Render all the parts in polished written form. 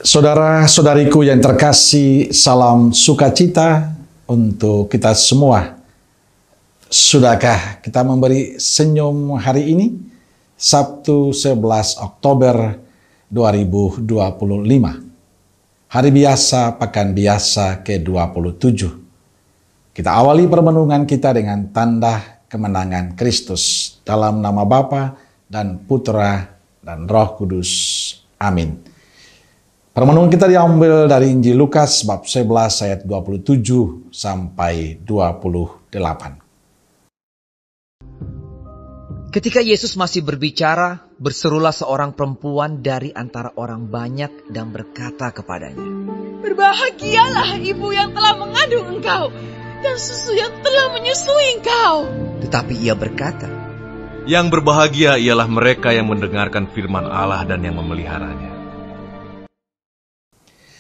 Saudara-saudariku yang terkasih, salam sukacita untuk kita semua. Sudahkah kita memberi senyum hari ini? Sabtu 11 Oktober 2025. Hari biasa, pekan biasa ke-27. Kita awali permenungan kita dengan tanda kemenangan Kristus. Dalam nama Bapa dan Putra dan Roh Kudus. Amin. Permenungan kita diambil dari Injil Lukas bab 11 ayat 27 sampai 28. Ketika Yesus masih berbicara, berserulah seorang perempuan dari antara orang banyak dan berkata kepadanya, "Berbahagialah ibu yang telah mengandung engkau dan susu yang telah menyusui engkau." Tetapi ia berkata, "Yang berbahagia ialah mereka yang mendengarkan firman Allah dan yang memeliharanya."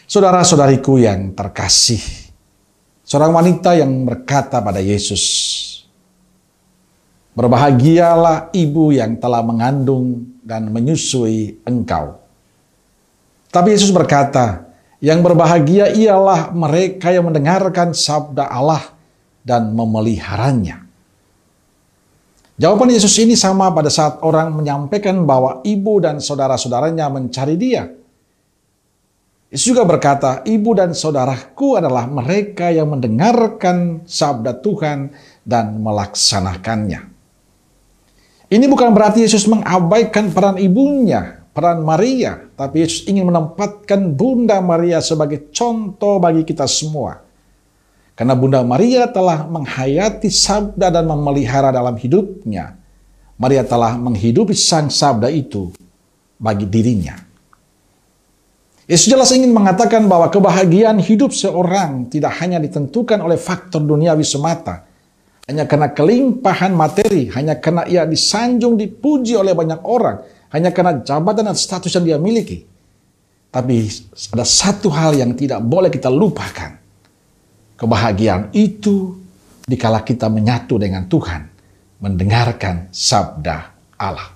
Saudara-saudariku yang terkasih, seorang wanita yang berkata pada Yesus, "Berbahagialah ibu yang telah mengandung dan menyusui engkau." Tapi Yesus berkata, yang berbahagia ialah mereka yang mendengarkan sabda Allah dan memeliharanya. Jawaban Yesus ini sama pada saat orang menyampaikan bahwa ibu dan saudara-saudaranya mencari dia. Yesus juga berkata, ibu dan saudaraku adalah mereka yang mendengarkan sabda Tuhan dan melaksanakannya. Ini bukan berarti Yesus mengabaikan peran ibunya, peran Maria, tapi Yesus ingin menempatkan Bunda Maria sebagai contoh bagi kita semua. Karena Bunda Maria telah menghayati sabda dan memelihara dalam hidupnya. Maria telah menghidupi sang sabda itu bagi dirinya. Yesus jelas ingin mengatakan bahwa kebahagiaan hidup seorang tidak hanya ditentukan oleh faktor duniawi semata, hanya karena kelimpahan materi, hanya karena ia disanjung, dipuji oleh banyak orang, hanya karena jabatan dan status yang dia miliki. Tapi ada satu hal yang tidak boleh kita lupakan. Kebahagiaan itu dikala kita menyatu dengan Tuhan, mendengarkan sabda Allah.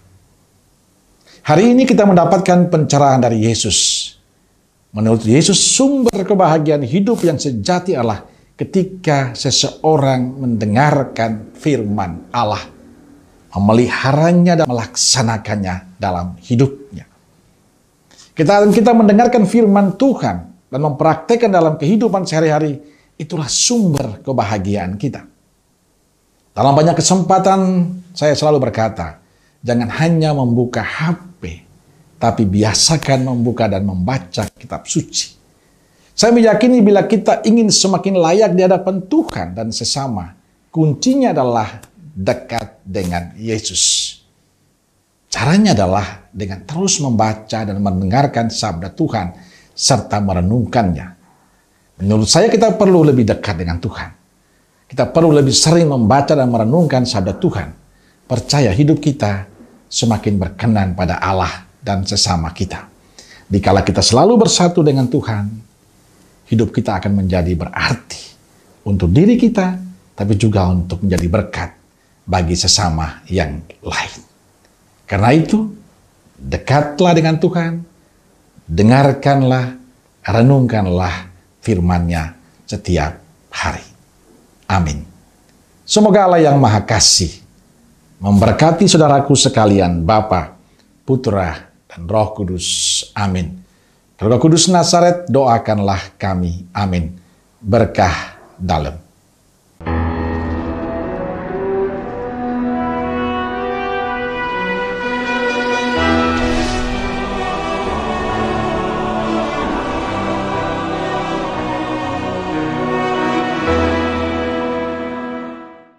Hari ini kita mendapatkan pencerahan dari Yesus. Menurut Yesus, sumber kebahagiaan hidup yang sejati adalah ketika seseorang mendengarkan firman Allah, memeliharanya dan melaksanakannya dalam hidupnya. Kita mendengarkan firman Tuhan dan mempraktekkan dalam kehidupan sehari-hari, itulah sumber kebahagiaan kita. Dalam banyak kesempatan saya selalu berkata, jangan hanya membuka HP, tapi biasakan membuka dan membaca kitab suci. Saya meyakini bila kita ingin semakin layak di hadapan Tuhan dan sesama, kuncinya adalah dekat dengan Yesus. Caranya adalah dengan terus membaca dan mendengarkan sabda Tuhan serta merenungkannya. Menurut saya kita perlu lebih dekat dengan Tuhan. Kita perlu lebih sering membaca dan merenungkan sabda Tuhan. Percaya hidup kita semakin berkenan pada Allah dan sesama kita. Dikala kita selalu bersatu dengan Tuhan, hidup kita akan menjadi berarti untuk diri kita, tapi juga untuk menjadi berkat bagi sesama yang lain. Karena itu, dekatlah dengan Tuhan, dengarkanlah, renungkanlah firman-Nya setiap hari. Amin. Semoga Allah yang Maha Kasih memberkati saudaraku sekalian, Bapa, Putra, dan Roh Kudus. Amin. Roh Kudus Nazaret, doakanlah kami. Amin. Berkah dalam.